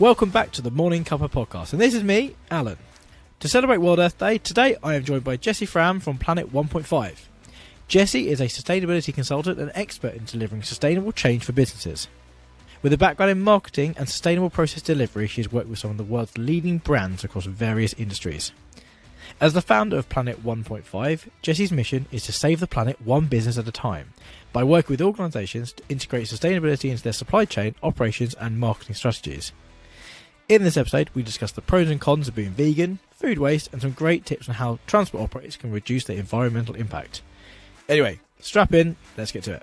Welcome back to the Morning Cuppa podcast, and this is me, Alan. To celebrate World Earth Day, today I am joined by Jessie Frahm from Planet 1.5. Jessie is a sustainability consultant and expert in delivering sustainable change for businesses. With a background in marketing and sustainable process delivery, she has worked with some of the world's leading brands across various industries. As the founder of Planet 1.5, Jessie's mission is to save the planet one business at a time by working with organisations to integrate sustainability into their supply chain, operations and marketing strategies. In this episode, we discuss the pros and cons of being vegan, food waste, and some great tips on how transport operators can reduce their environmental impact. Anyway, strap in, let's get to it.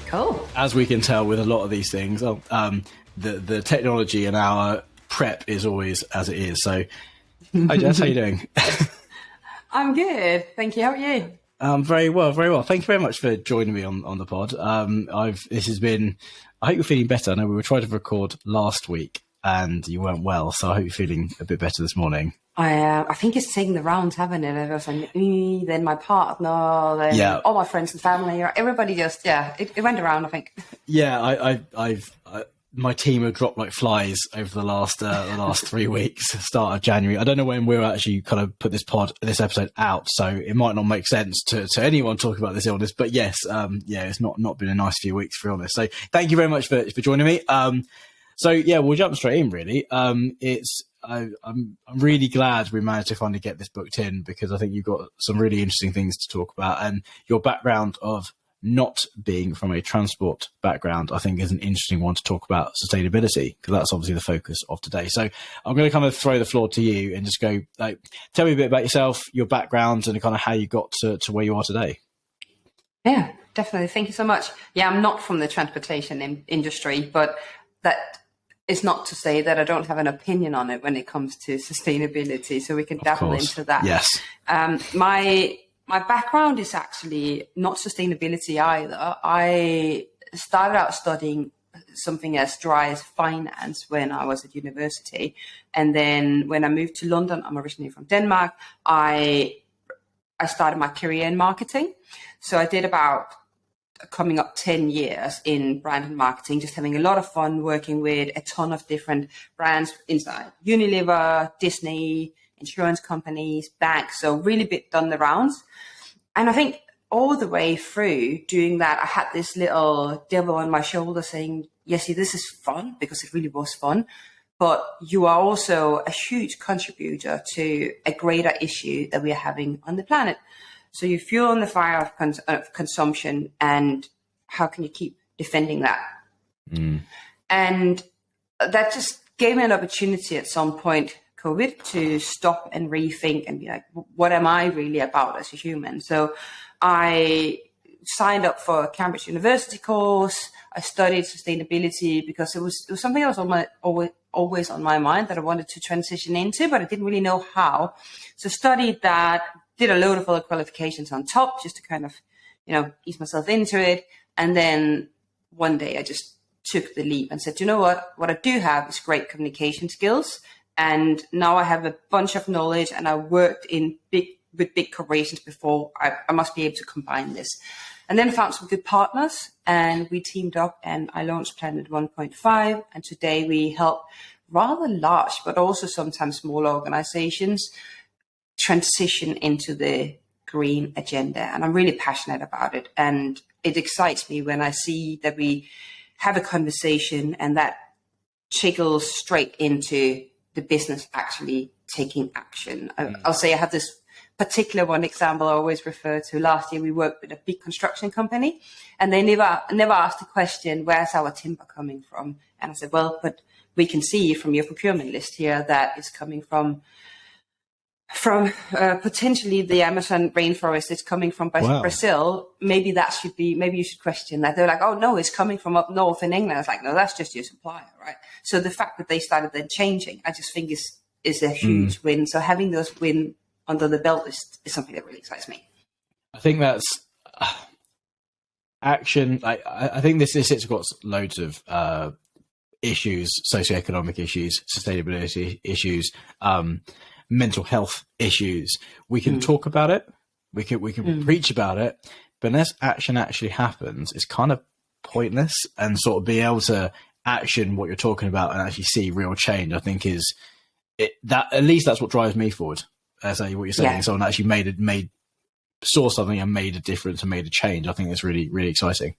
Cool. As we can tell with a lot of these things, the technology in our prep is always as it is. So, hi Jess, how you doing? I'm good, thank you. How are you? Very well, very well. Thank you very much for joining me on the pod. This has been. I hope you're feeling better. I know we were trying to record last week and you weren't well, so I hope you're feeling a bit better this morning. I think it's taking the rounds, haven't it? I was like, then my partner, then all my friends and family, everybody just, it went around, I think. Yeah, I've my team have dropped like flies over the last 3 weeks, start of January. I don't know when we'll actually kind of put this episode out, so it might not make sense to anyone talking about this illness. But yes, it's not been a nice few weeks for illness. So thank you very much for joining me. So yeah, we'll jump straight in. Really, I'm really glad we managed to finally get this booked in because I think you've got some really interesting things to talk about, and your background of not being from a transport background, I think is an interesting one to talk about sustainability, because that's obviously the focus of today. So I'm going to kind of throw the floor to you and just go, tell me a bit about yourself, your background, and kind of how you got to where you are today. Yeah, definitely. Thank you so much. Yeah, I'm not from the transportation industry, but that is not to say that I don't have an opinion on it when it comes to sustainability. So we can dabble into that. Yes. My background is actually not sustainability either. I started out studying something as dry as finance when I was at university. And then when I moved to London, I'm originally from Denmark, I started my career in marketing. So I did about coming up 10 years in brand and marketing, just having a lot of fun working with a ton of different brands inside Unilever, Disney, insurance companies, banks. So really done the rounds. And I think all the way through doing that, I had this little devil on my shoulder saying, Jessie, this is fun, because it really was fun. But you are also a huge contributor to a greater issue that we are having on the planet. So you fuel on the fire of consumption, and how can you keep defending that? And that just gave me an opportunity at some point, COVID, to stop and rethink and be like, what am I really about as a human? So I signed up for a Cambridge University course. I studied sustainability because it was something that was always on my mind that I wanted to transition into, but I didn't really know how. So studied that, did a load of other qualifications on top just to kind of, ease myself into it. And then one day I just took the leap and said, you know what I do have is great communication skills. And now I have a bunch of knowledge, and I worked with big corporations before. I must be able to combine this. And then found some good partners, and we teamed up, and I launched Planet 1.5. And today we help rather large, but also sometimes small organizations transition into the green agenda. And I'm really passionate about it. And it excites me when I see that we have a conversation and that trickles straight into the business actually taking action. I'll say I have this particular one example I always refer to. Last year, we worked with a big construction company, and they never asked the question, where's our timber coming from? And I said, well, but we can see from your procurement list here that it's coming from potentially the Amazon rainforest. It's coming from Brazil. Maybe you should question that. They're like, oh no, it's coming from up north in England. I was like, no, that's just your supplier, right? So the fact that they started then changing, I just think is a huge win. So having those win under the belt is something that really excites me. I think that's action. I think this has got loads of issues, socioeconomic issues, sustainability issues, mental health issues. We can talk about it. We can preach about it, but unless action actually happens, it's kind of pointless. And sort of being able to action what you're talking about and actually see real change, I think that at least that's what drives me forward. As what you're saying, someone actually saw something and made a difference and made a change. I think it's really, really exciting.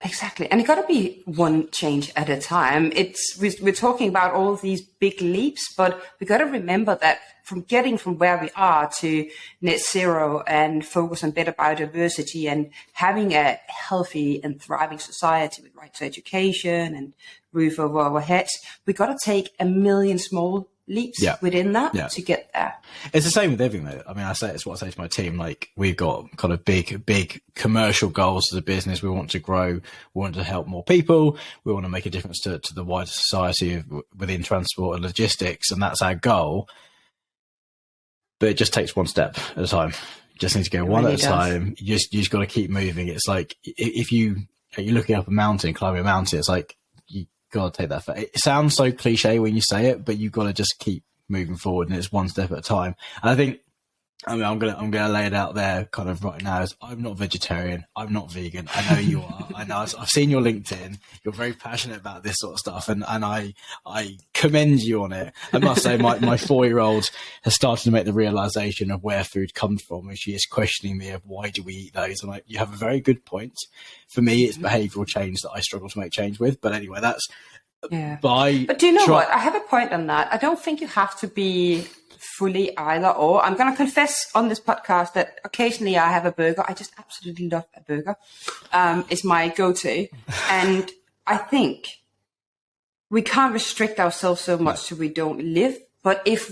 Exactly. And it got to be one change at a time. We're talking about all these big leaps, but we got to remember that from getting from where we are to net zero and focus on better biodiversity and having a healthy and thriving society with right to education and roof over our heads, we got to take a million small leaps within that to get there. It's the same with everything though. I mean, it's what I say to my team, like we've got kind of big commercial goals as a business. We want to grow, we want to help more people, we want to make a difference to the wider society within transport and logistics, and that's our goal. But it just takes one step at a time. You just need to go one at a time. You just got to keep moving. It's like if you're looking up a mountain, climbing a mountain, it's like got to take that. It sounds so cliche when you say it, but you've got to just keep moving forward, and it's one step at a time. And I think, I'm gonna lay it out there kind of right now. Is I'm not vegetarian, I'm not vegan. I know you are. I know I've seen your LinkedIn. You're very passionate about this sort of stuff, and I commend you on it. I must say, my 4-year-old has started to make the realization of where food comes from, and she is questioning me of why do we eat those. And you have a very good point. For me, it's behavioural change that I struggle to make change with. But anyway, that's But do you know what? I have a point on that. I don't think you have to be fully either or. I'm going to confess on this podcast that occasionally I have a burger. I just absolutely love a burger. It's my go-to. And I think we can't restrict ourselves so much so we don't live. But if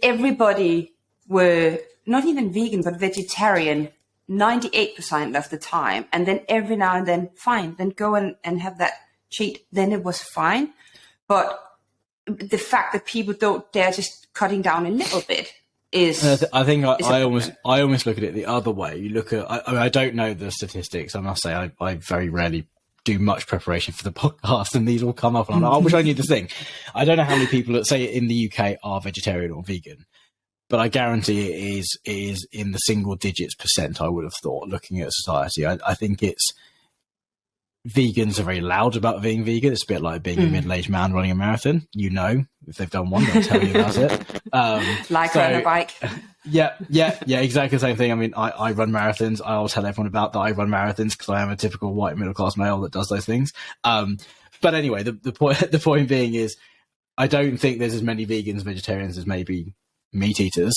everybody were not even vegan, but vegetarian 98% of the time, and then every now and then, fine, then go and have that cheat, then it was fine. But the fact that people don't dare just cutting down a little bit is. I think I almost look at it the other way. You look at. I don't know the statistics. I must say I very rarely do much preparation for the podcast, and these all come up. And I wish I knew the thing. I don't know how many people that say in the UK are vegetarian or vegan, but I guarantee it is in the single digits %. I would have thought, looking at society. I think it's. Vegans are very loud about being vegan. It's a bit like being a middle-aged man running a marathon. You know, if they've done one, they'll tell you about it. On a bike. Yeah, exactly the same thing. I mean, I run marathons. I'll tell everyone about that I run marathons because I am a typical white middle-class male that does those things. But anyway, the point being is, I don't think there's as many vegans, vegetarians as maybe meat eaters.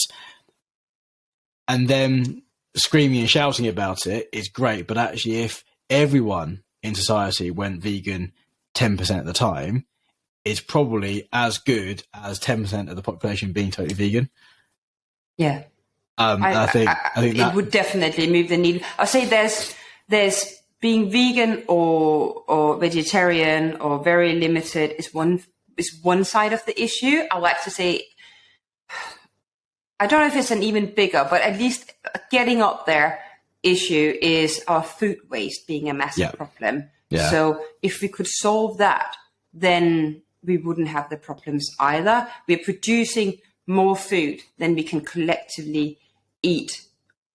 And then screaming and shouting about it is great, but actually, if everyone in society went vegan 10% of the time, it's probably as good as 10% of the population being totally vegan. Yeah. I think it would definitely move the needle. I'll say there's being vegan or vegetarian or very limited is one side of the issue. I like to say, I don't know if it's an even bigger, but at least getting up there issue is our food waste being a massive problem. Yeah. So if we could solve that, then we wouldn't have the problems either. We're producing more food than we can collectively eat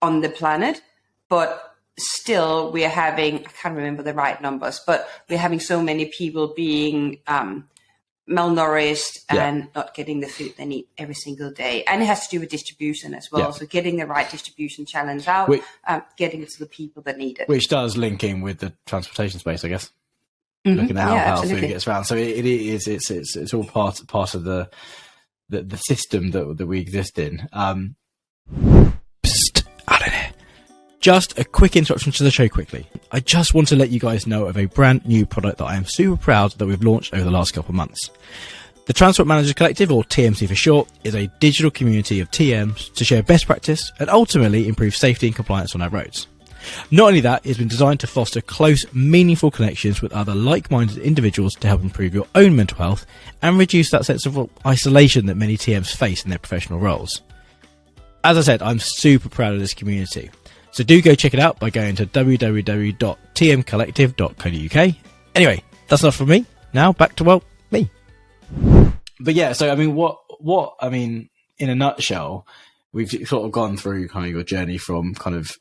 on the planet, but still we are having, I can't remember the right numbers, but we're having so many people being malnourished and not getting the food they need every single day. And it has to do with distribution as well. So getting the right distribution challenge out, getting it to the people that need it. Which does link in with the transportation space, I guess. Looking at how food gets around. So it's all part of the system that we exist in. Just a quick introduction to the show quickly. I just want to let you guys know of a brand new product that I am super proud that we've launched over the last couple of months. The Transport Managers Collective, or TMC for short, is a digital community of TMs to share best practice and ultimately improve safety and compliance on our roads. Not only that, it's been designed to foster close, meaningful connections with other like-minded individuals to help improve your own mental health and reduce that sense of isolation that many TMs face in their professional roles. As I said, I'm super proud of this community. So do go check it out by going to www.tmcollective.co.uk. Anyway, that's enough from me. Now back to, me. But yeah, so I mean, in a nutshell, we've sort of gone through kind of your journey from kind of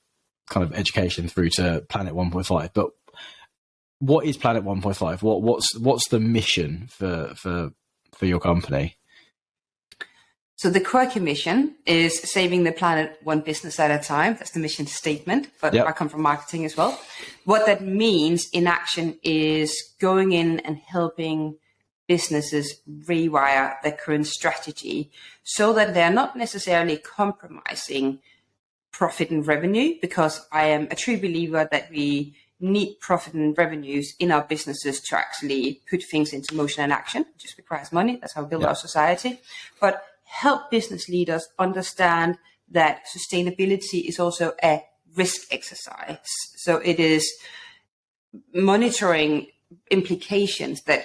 education through to Planet 1.5. But what is Planet 1.5? What's the mission for your company? So the quirky mission is saving the planet one business at a time. That's the mission statement, but I come from marketing as well. What that means in action is going in and helping businesses rewire their current strategy so that they're not necessarily compromising profit and revenue, because I am a true believer that we need profit and revenues in our businesses to actually put things into motion and action. It just requires money. That's how we build our society. But help business leaders understand that sustainability is also a risk exercise. So it is monitoring implications that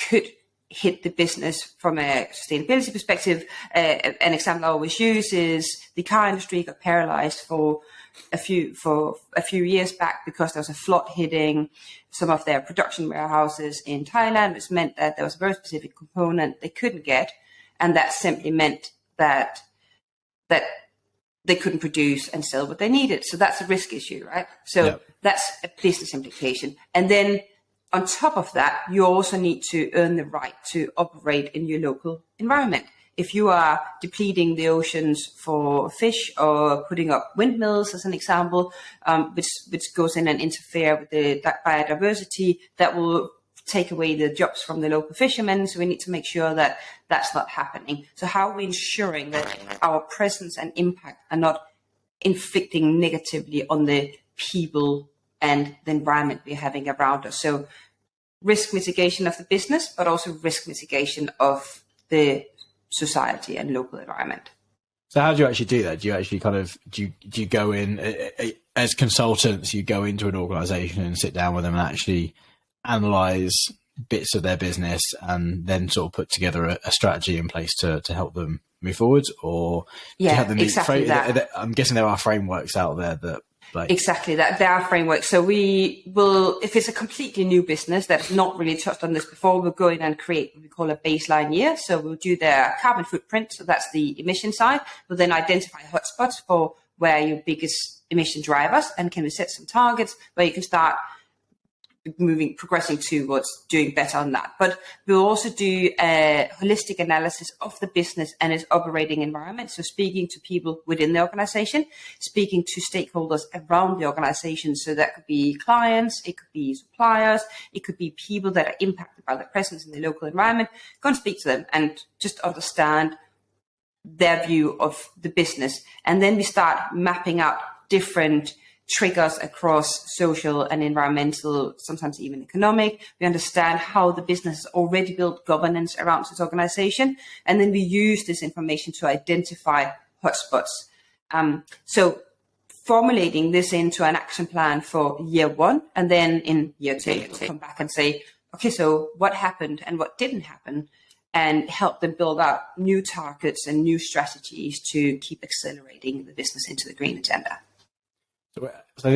could hit the business from a sustainability perspective. An example I always use is the car industry got paralyzed for a few years back because there was a flood hitting some of their production warehouses in Thailand, which meant that there was a very specific component they couldn't get. And that simply meant that they couldn't produce and sell what they needed. So that's a risk issue, right? So that's a business implication. And then on top of that, you also need to earn the right to operate in your local environment. If you are depleting the oceans for fish or putting up windmills, as an example, which goes in and interfere with the biodiversity, that will take away the jobs from the local fishermen. So we need to make sure that that's not happening. So how are we ensuring that our presence and impact are not inflicting negatively on the people and the environment we're having around us? So risk mitigation of the business, but also risk mitigation of the society and local environment. So how do you actually do that? Do you actually do you go in as consultants, you go into an organization and sit down with them and actually analyze bits of their business and then sort of put together a strategy in place to help them move forward? Or do you have them exactly that. I'm guessing there are frameworks out there that exactly that. There are frameworks. So we will, if it's a completely new business that's not really touched on this before, we'll go in and create what we call a baseline year. So we'll do their carbon footprint. So that's the emission side. We'll then identify hotspots for where your biggest emission drivers, and can we set some targets where you can start progressing towards doing better on that. But we'll also do a holistic analysis of the business and its operating environment. So speaking to people within the organization, speaking to stakeholders around the organization. So that could be clients, it could be suppliers, it could be people that are impacted by their presence in the local environment. Go and speak to them and just understand their view of the business. And then we start mapping out different triggers across social and environmental, sometimes even economic. We understand how the business has already built governance around its organization. And then we use this information to identify hotspots. So formulating this into an action plan for year one, and then in year two, we'll come back and say, okay, so what happened and what didn't happen, and help them build out new targets and new strategies to keep accelerating the business into the green agenda. So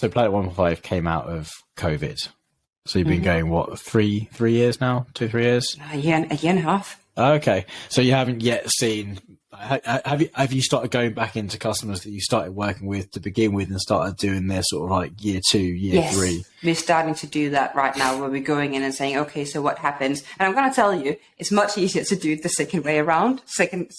Planet 1.5 came out of COVID. So you've been going, what, 3 years now? 2-3 years? A year and a half. Okay. So you haven't yet seen, have you started going back into customers that you started working with to begin with and started doing their sort of like year 2, year 3? We're starting to do that right now, where we're going in and saying, okay, so what happens? And I'm going to tell you, it's much easier to do it the second way around, second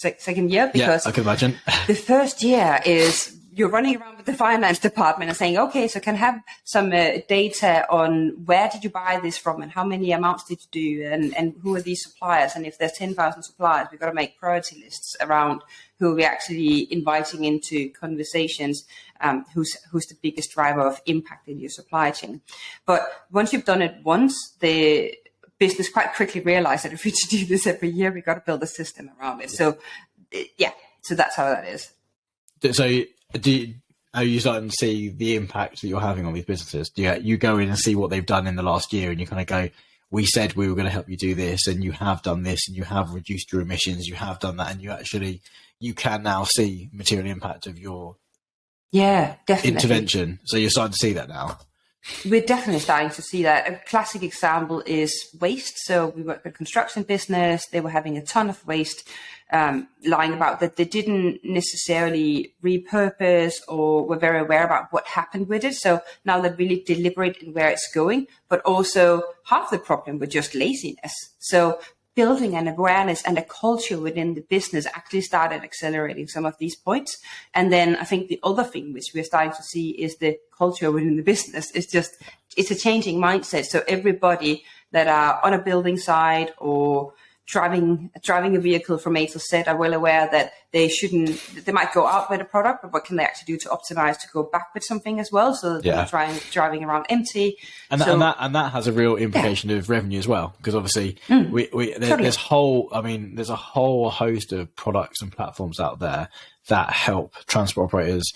year, because I can imagine. The first year is you're running around with the finance department and saying, okay, so can I have some data on where did you buy this from and how many amounts did you do and who are these suppliers? And if there's 10,000 suppliers, we've got to make priority lists around who we're actually inviting into conversations, who's the biggest driver of impact in your supply chain. But once you've done it once, the business quite quickly realized that if we do this every year, we've got to build a system around it. So so that's how that is. So are you starting to see the impact that you're having on these businesses? Do you go in and see what they've done in the last year and you kind of go, we said we were going to help you do this and you have done this and you have reduced your emissions, you have done that, and you can now see material impact of your definitely intervention. So you're starting to see that now. We're definitely starting to see that. A classic example is waste. So we work with a construction business. They were having a ton of waste lying about that they didn't necessarily repurpose or were very aware about what happened with it. So now they're really deliberate in where it's going, but also half the problem was just laziness. So building an awareness and a culture within the business actually started accelerating some of these points. And then I think the other thing which we're starting to see is the culture within the business. It's a changing mindset. So everybody that are on a building site or driving a vehicle from A to Z are well aware that they might go out with a product, but what can they actually do to optimize to go back with something as well? So that they're not driving around empty. And that has a real implication of revenue as well, because obviously there's a whole host of products and platforms out there that help transport operators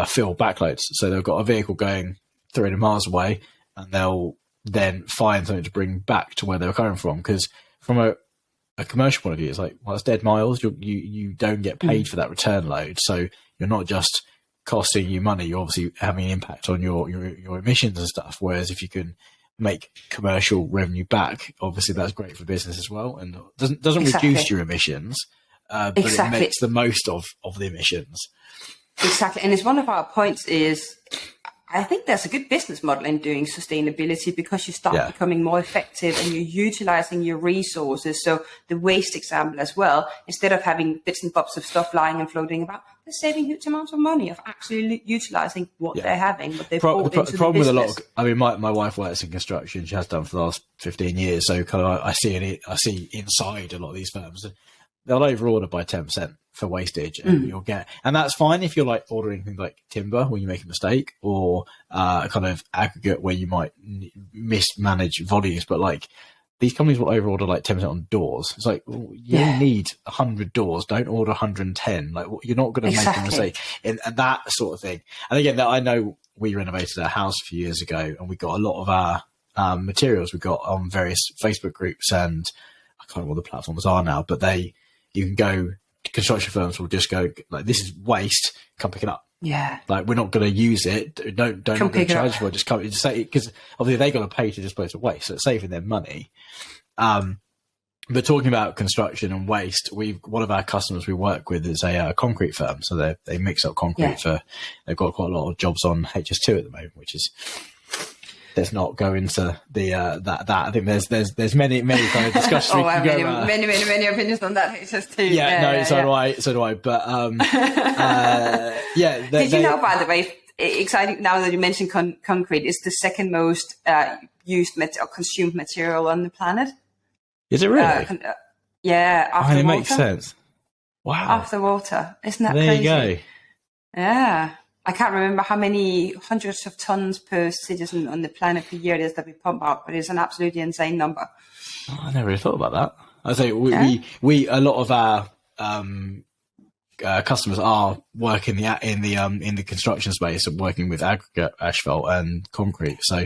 fill backloads. So they've got a vehicle going 300 miles away, and they'll then find something to bring back to where they were coming from. Because from a commercial point of view, it's like, well, it's dead miles. You don't get paid for that return load. So you're not just costing you money, you're obviously having an impact on your emissions and stuff. Whereas if you can make commercial revenue back, obviously that's great for business as well, and doesn't reduce your emissions, but it makes the most of the emissions. Exactly. And it's one of our points is, I think there's a good business model in doing sustainability because you start becoming more effective and you're utilizing your resources. So the waste example as well, instead of having bits and bobs of stuff lying and floating about, they're saving huge amounts of money of actually utilizing what they're having, what they've brought into the problem business. With a lot of, my wife works in construction. She has done for the last 15 years. So kind of I see inside a lot of these firms. They'll overorder by 10% for wastage, and you'll get, and that's fine if you're like ordering things like timber when you make a mistake, or kind of aggregate where you might mismanage volumes. But like these companies will overorder like 10% on doors. It's like, well, you only need 100 doors. Don't order 110. Like you're not going to make a mistake, and that sort of thing. And again, I know we renovated our house a few years ago, and we got a lot of our materials we got on various Facebook groups, and I can't remember what the platforms are now, but you can go, construction firms will just go like, this is waste, come pick it up. Yeah. Like, we're not going to use it. Don't charge for it. Just say, because obviously they got to pay to dispose of waste. So it's saving them money. But talking about construction and waste, one of our customers we work with is a concrete firm. So they mix up concrete they've got quite a lot of jobs on HS2 at the moment, which is, let's not go into the that. I think there's many kind of discussions. many opinions on that HS2. So do I. But Did you know, by the way, exciting now that you mentioned concrete, is the second most used or consumed material on the planet. Is it really? After it water. Makes sense. Wow. After water, isn't that there crazy? There you go. Yeah. I can't remember how many hundreds of tons per citizen on the planet per year it is that we pump out, but it's an absolutely insane number. Oh, I never really thought about that. I say we a lot of our customers are working in the construction space and working with aggregate asphalt and concrete, so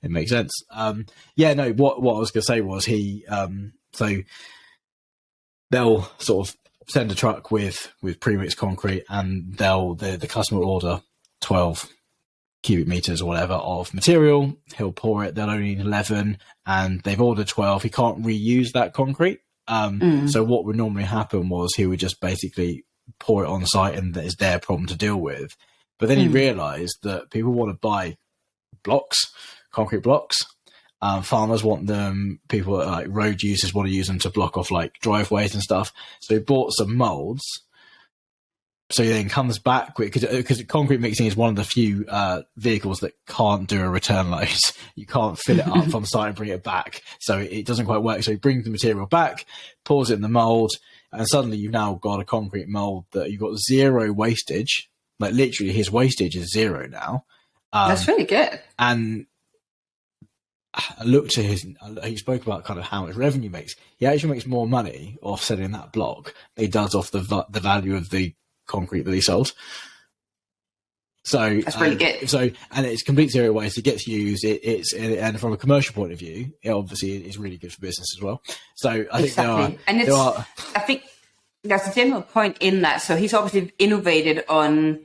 it makes sense. What I was going to say was so they'll sort of send a truck with pre-mixed concrete, and the customer will order 12 cubic meters or whatever of material. He'll pour it. They'll only need 11, and they've ordered 12. He can't reuse that concrete. So what would normally happen was he would just basically pour it on site, and that is their problem to deal with. But then he realized that people want to buy concrete blocks. Farmers want them. People like road users want to use them to block off like driveways and stuff. So he bought some molds. So he then comes back because concrete mixing is one of the few vehicles that can't do a return load. You can't fill it up from site and bring it back. So it doesn't quite work. So he brings the material back, pours it in the mold, and suddenly you've now got a concrete mold that you've got zero wastage. Like literally his wastage is zero now. That's really good. And I looked at he spoke about kind of how much revenue makes. He actually makes more money off selling that block than he does off the value of the concrete that he sold. So that's really good. So, and it's complete zero waste. It gets used. And from a commercial point of view, it obviously is really good for business as well. So I think I think there's a general point in that. So he's obviously innovated on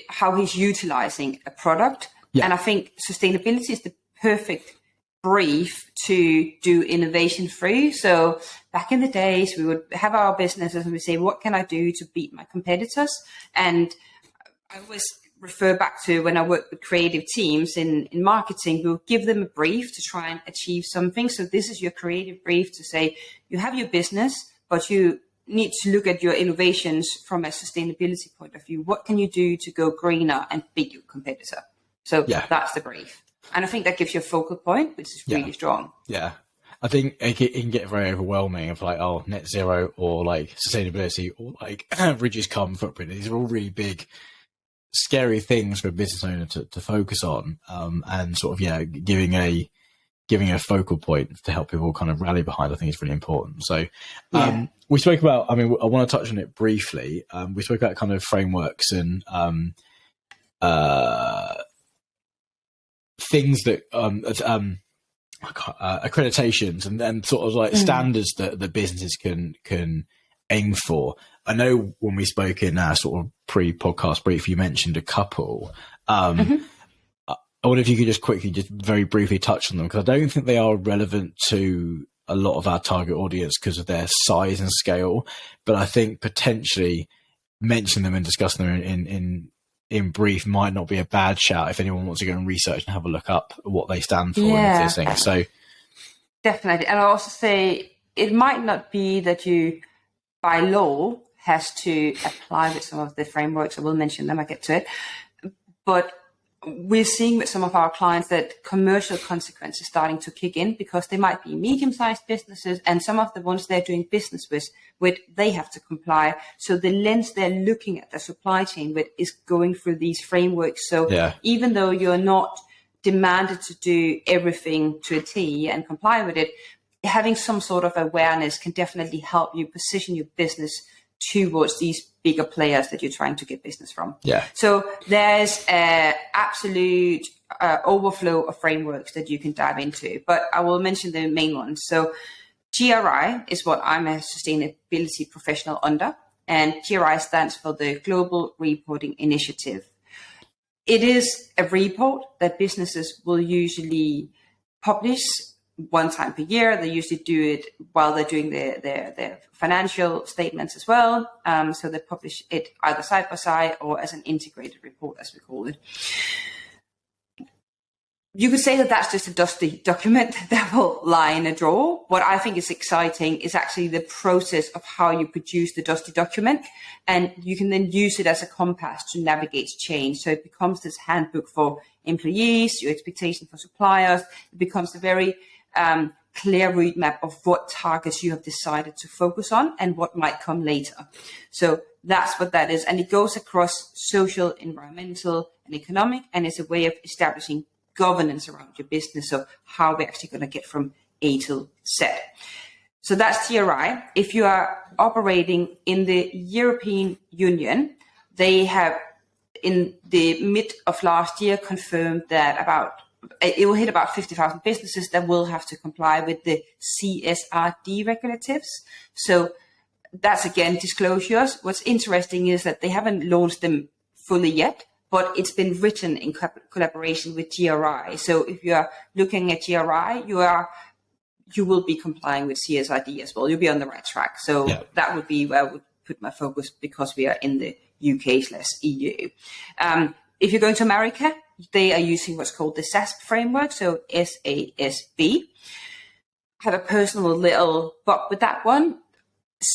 how he's utilizing a product, Yeah. And I think sustainability is the perfect brief to do innovation through. So back in the days, we would have our businesses and we say, what can I do to beat my competitors? And I always refer back to when I work with creative teams in marketing, we'll give them a brief to try and achieve something. So this is your creative brief to say, you have your business, but you need to look at your innovations from a sustainability point of view. What can you do to go greener and beat your competitor? So that's the brief. And I think that gives you a focal point, which is really strong. Yeah. I think it can get very overwhelming of like, oh, net zero or like sustainability or like reduced carbon footprint. These are all really big, scary things for a business owner to focus on. And sort of, giving a focal point to help people kind of rally behind, I think is really important. So we spoke about, I want to touch on it briefly. We spoke about kind of frameworks and things that accreditations and sort of like standards that businesses can aim for. I know when we spoke in our sort of pre-podcast brief, you mentioned a couple. I wonder if you could just quickly, just very briefly touch on them, because I don't think they are relevant to a lot of our target audience because of their size and scale. But I think potentially mentioning them and discussing them in brief might not be a bad shout if anyone wants to go and research and have a look up what they stand for and these things. So definitely. And I'll also say it might not be that you by law has to apply with some of the frameworks. I will mention them, I get to it. But we're seeing with some of our clients that commercial consequences starting to kick in because they might be medium-sized businesses, and some of the ones they're doing business with they have to comply. So the lens they're looking at the supply chain with is going through these frameworks. So even though you're not demanded to do everything to a T and comply with it, having some sort of awareness can definitely help you position your business towards these bigger players that you're trying to get business from. So there's an absolute overflow of frameworks that you can dive into, but I will mention the main ones. So GRI is what I'm a sustainability professional under, and GRI stands for the Global Reporting Initiative. It is a report that businesses will usually publish one time per year. They usually do it while they're doing their financial statements as well. So they publish it either side by side or as an integrated report, as we call it. You could say that that's just a dusty document that will lie in a drawer. What I think is exciting is actually the process of how you produce the dusty document. And you can then use it as a compass to navigate change. So it becomes this handbook for employees, your expectation for suppliers. It becomes a very clear roadmap of what targets you have decided to focus on and what might come later. So that's what that is. And it goes across social, environmental, and economic, and it's a way of establishing governance around your business of how we're actually going to get from A to Z. So that's GRI. If you are operating in the European Union, they have in the mid of last year confirmed that it will hit about 50,000 businesses that will have to comply with the CSRD regulatives. So that's, again, disclosures. What's interesting is that they haven't launched them fully yet, but it's been written in collaboration with GRI. So if you are looking at GRI, you will be complying with CSRD as well. You'll be on the right track. So that would be where I would put my focus because we are in the UK/EU. If you're going to America, they are using what's called the SASB framework, so SASB. I have a personal little but with that one.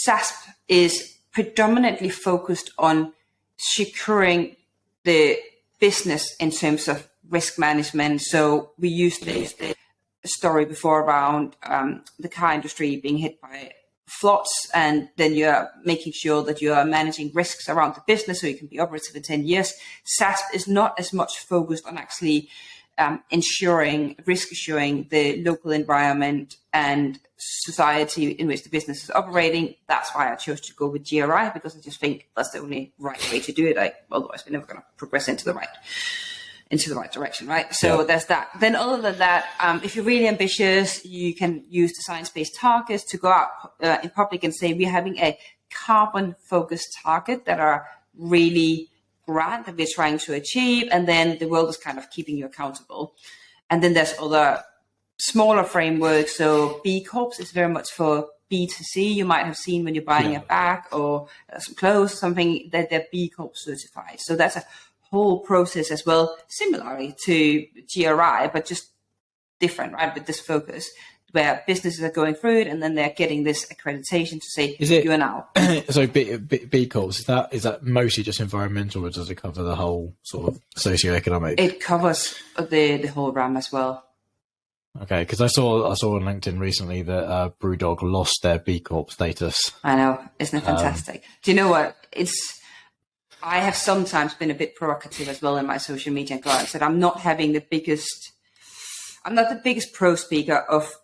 SASB is predominantly focused on securing the business in terms of risk management. So we used the story before around the car industry being hit by floods, and then you're making sure that you are managing risks around the business so you can be operative in 10 years. SASB is not as much focused on actually risk assuring the local environment and society in which the business is operating. That's why I chose to go with GRI, because I just think that's the only right way to do it. Otherwise, we're never going to progress into the right direction, right? So there's that. Then other than that, if you're really ambitious, you can use the science-based targets to go out in public and say, we're having a carbon-focused target that are really grand that we're trying to achieve, and then the world is kind of keeping you accountable. And then there's other smaller frameworks. So B Corps is very much for B2C. You might have seen when you're buying a bag or some clothes or something that they're B Corp certified. So that's a whole process as well, similarly to GRI, but just different, right? With this focus, where businesses are going through it and then they're getting this accreditation to say, you are now. So B Corps, is that mostly just environmental, or does it cover the whole sort of socioeconomic? It covers the whole RAM as well. Okay, because I saw on LinkedIn recently that Brewdog lost their B Corp status. I know, isn't it fantastic? Do you know what? I have sometimes been a bit provocative as well in my social media clients, that I'm not the biggest pro speaker of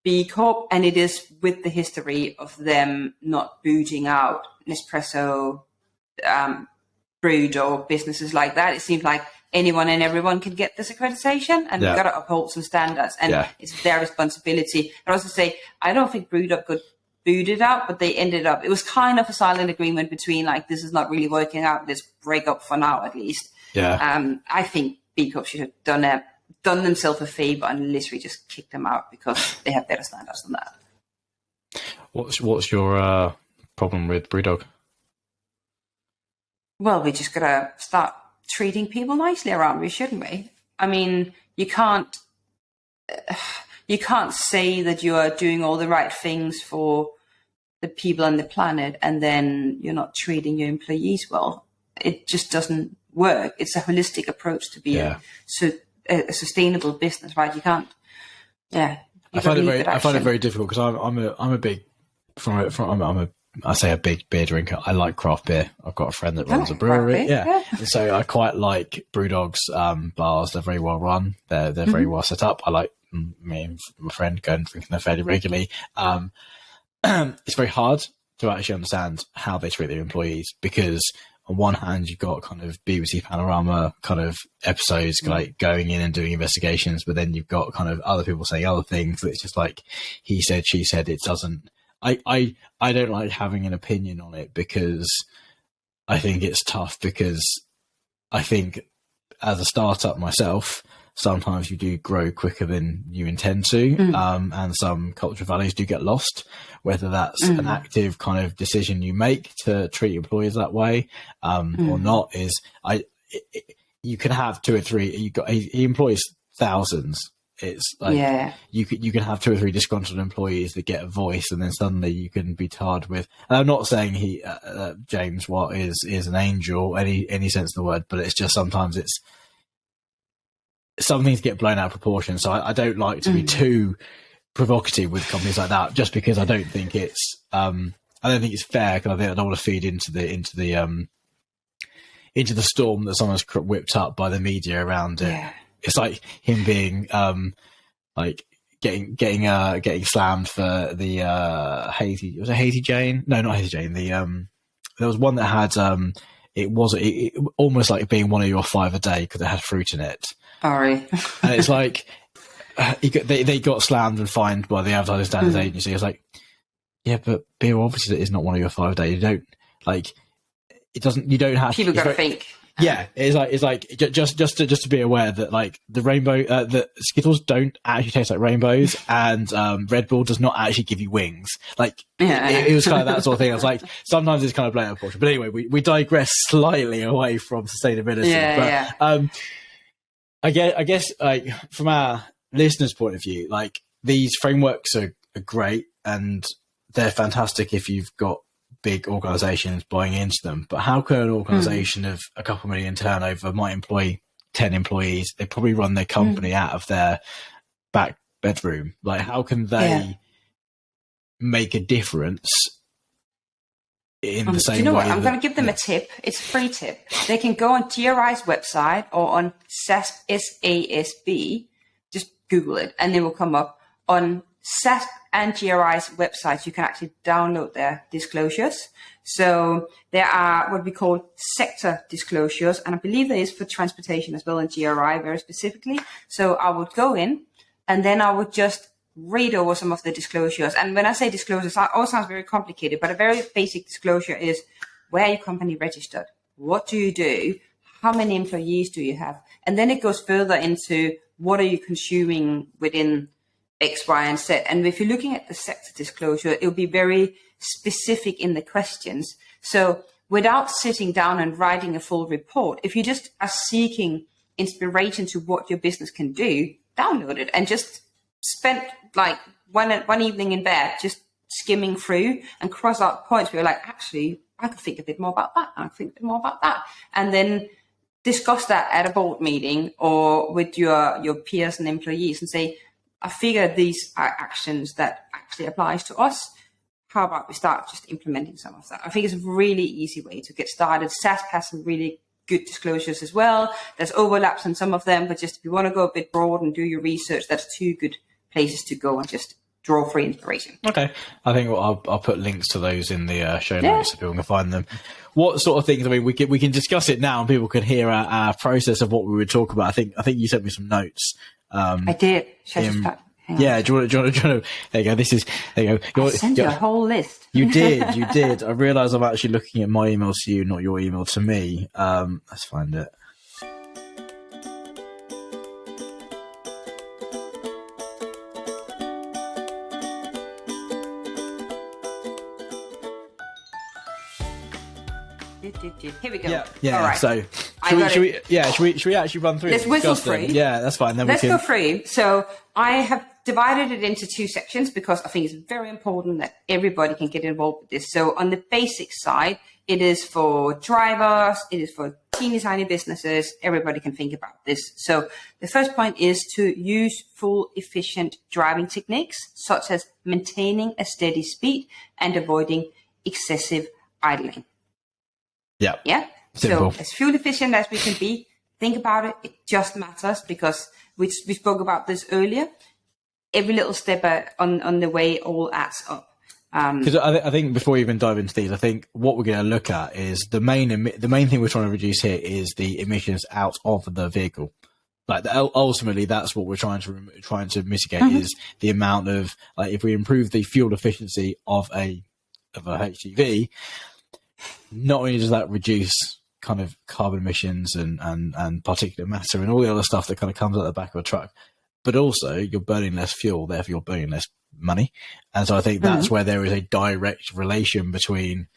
B Corp, and it is with the history of them not booting out Nespresso, Brewed, or businesses like that. It seems like anyone and everyone can get this accreditation, and we've got to uphold some standards, and it's their responsibility. I also say, I don't think Brewed Up got booted out, but they ended up, it was kind of a silent agreement between like, this is not really working out, let's break up for now at least. I think B Corp should have done themselves a favor and literally just kicked them out, because they have better standards than that. What's your problem with Brewdog? Well, we just gotta start treating people nicely around me, shouldn't we? I mean, you can't say that you are doing all the right things for the people on the planet and then you're not treating your employees well. It just doesn't work. It's a holistic approach to be a sustainable business, right? You can't. I find it very difficult, because I say a big beer drinker. I like craft beer. I've got a friend that runs a brewery. So I quite like Brewdog's bars. They're very well run. They're very well set up. I like, me and my friend go and drink them fairly regularly. It's very hard to actually understand how they treat their employees, because on one hand you've got kind of BBC Panorama kind of episodes like going in and doing investigations, but then you've got kind of other people saying other things. It's just like he said, she said. It doesn't. I don't like having an opinion on it, because I think it's tough, because I think as a startup myself, sometimes you do grow quicker than you intend to, and some cultural values do get lost, whether that's an active kind of decision you make to treat employees that way or not. You can have two or three, he employs thousands. It's like you can have two or three disgruntled employees that get a voice, and then suddenly you can be tarred with. And I'm not saying James Watt is an angel, any sense of the word, but it's just sometimes some things get blown out of proportion. So I don't like to be too provocative with companies like that, just because I don't think it's fair, because I don't want to feed into the storm that someone's whipped up by the media around it. It's like him being like getting slammed for the Hazy. Was it Hazy Jane? No, not Hazy Jane. There was one that had it was almost like being one of your 5 a day, because it had fruit in it. Sorry. And it's like they got slammed and fined by the Advertising Standards Agency. It's like, yeah, but beer obviously is not one of your 5 a day. You don't like it. Doesn't. You don't have. People got to think. Yeah, it's like just to be aware that like the rainbow, that Skittles don't actually taste like rainbows, and Red Bull does not actually give you wings. Like it was kind of that sort of thing. I was like, sometimes it's kind of blown out of proportion. But anyway, we digress slightly away from sustainability. I guess like from our listeners' point of view, like these frameworks are great and they're fantastic if you've got big organizations buying into them, but how can an organization of a couple million turnover might employ 10 employees? They probably run their company out of their back bedroom. Like, how can they make a difference in the same way? Do you know what? I'm going to give them a tip. It's a free tip. They can go on GRI's website or on SASB. Just Google it and it will come up. On SASB and GRI's websites, you can actually download their disclosures. So there are what we call sector disclosures, and I believe there is for transportation as well in GRI very specifically. So I would go in and then I would just read over some of the disclosures. And when I say disclosures, it all sounds very complicated, but a very basic disclosure is where your company registered, what do you do? How many employees do you have? And then it goes further into what are you consuming within X, Y, and Z. And if you're looking at the sector disclosure, it'll be very specific in the questions. So without sitting down and writing a full report, if you just are seeking inspiration to what your business can do, download it and just spend like one evening in bed just skimming through and cross out points where you're like, actually, I could think a bit more about that. I could think a bit more about that. And then discuss that at a board meeting or with your peers and employees and say, I figure these are actions that actually applies to us. How about we start just implementing some of that? I think it's a really easy way to get started. SAS has some really good disclosures as well. There's overlaps in some of them, but just if you want to go a bit broad and do your research, that's two good places to go and just draw free inspiration. Okay. I think I'll put links to those in the show notes so people can find them. What sort of things? I mean, we can discuss it now and people can hear our process of what we would talk about. I think you sent me some notes. I did. Yeah, do you want to? There you go. There you go. I sent you a whole list. You did. I realise I'm actually looking at my emails to you, not your email to me. Let's find it. Here we go. Yeah. All right. So, should we actually run through? Let's whistle through. Yeah, that's fine. Then Let's go through. So I have divided it into two sections because I think it's very important that everybody can get involved with this. So on the basic side, it is for drivers, it is for teeny tiny businesses. Everybody can think about this. So the first point is to use full efficient driving techniques, such as maintaining a steady speed and avoiding excessive idling. Yeah. Simple. So as fuel efficient as we can be, think about it. It just matters because we spoke about this earlier. Every little step on the way all adds up. Because I think before we even dive into these, I think what we're going to look at is the main thing we're trying to reduce here is the emissions out of the vehicle. Like ultimately, that's what we're trying to mitigate is the amount of if we improve the fuel efficiency of a HGV. Not only does that reduce kind of carbon emissions and particulate matter and all the other stuff that kind of comes out the back of a truck, but also you're burning less fuel, therefore you're burning less money. And so I think that's where there is a direct relation between